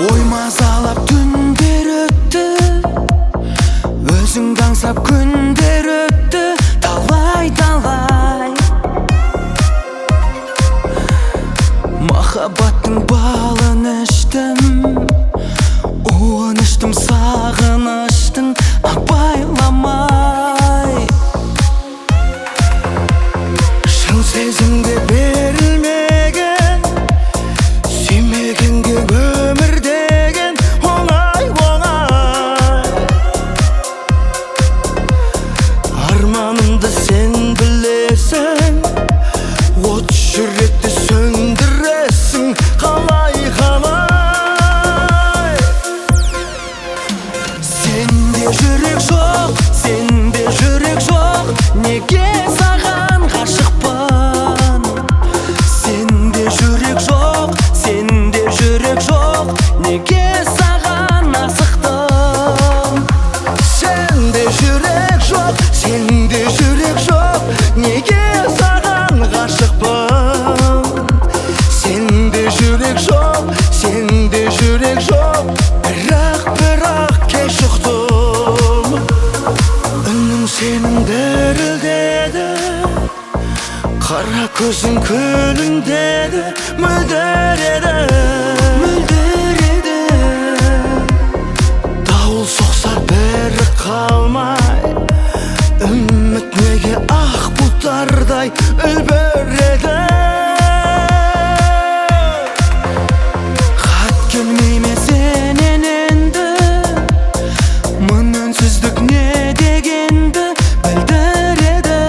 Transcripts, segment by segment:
Ой мазалап түндер өтті, өзіңді аңсап күндер өтті, талай махаббаттың балын іштім, уын іштім, сағыныштың абайламай. Шын сезімге берілмеген, сүймегенге өмір деген оңай. Арманымды сен білесің, от жүректі сөндіресің қалай. Сенде жүрек жоқ, сенде жүрек жоқ, неге саған ғашықпын? Сенде жүрек жоқ, сенде жүрек жоқ, неге саған асықтым? Сенде жүрек жоқ, сенде жүрек жоқ, неге саған ғашықпын? Сенде жүрек жоқ, сенде жүрек жоқ, бірақ кеш ұқтым. Үнің сенің дірілдеді, қара көзің күлімдеді, мөлдір еді. Дауыл соқса бәрі қалмай, үміт неге ақ бұлттардай үлбіреді? Хат келмей ме сенен енді, мың үнсіздік не дегенді білдіреді.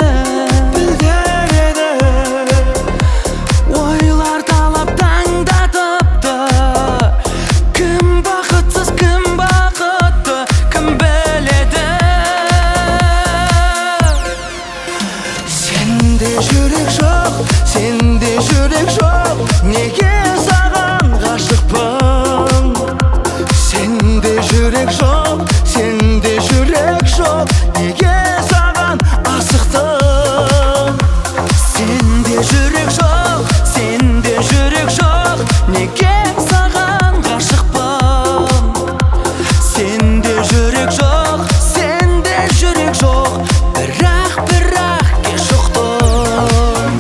Ойлар талап таңдатыпты, кім бақытсыз, кім бақытты, кім біледі? Сенде жүрек жоқ, сенде жүрек жоқ, неге саған ғашықпын? Сенде жүрек жоқ, сенде жүрек жоқ, неге саған асықтым? Сенде жүрек жоқ, сенде жүрек жоқ, неге саған ғашықпын? Сенде жүрек жоқ, сенде жүрек жоқ, бірақ кеш ұқтым.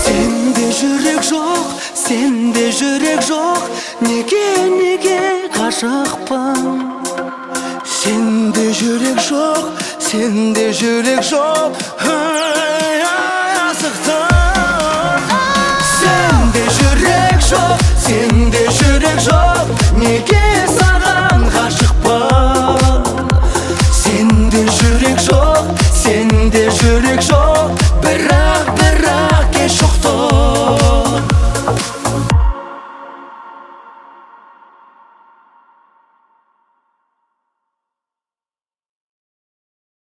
Сенде жүрек жоқ, сенде жүрек жоқ, неге ғашықпын? Сенде жүрек жоқ, сенде жүрек жоқ, асықтым. Сенде жүрек жоқ, сенде жүрек жоқ, неге саған ғашықпын? Сенде жүрек жоқ, сенде жүрек жоқ, бірақ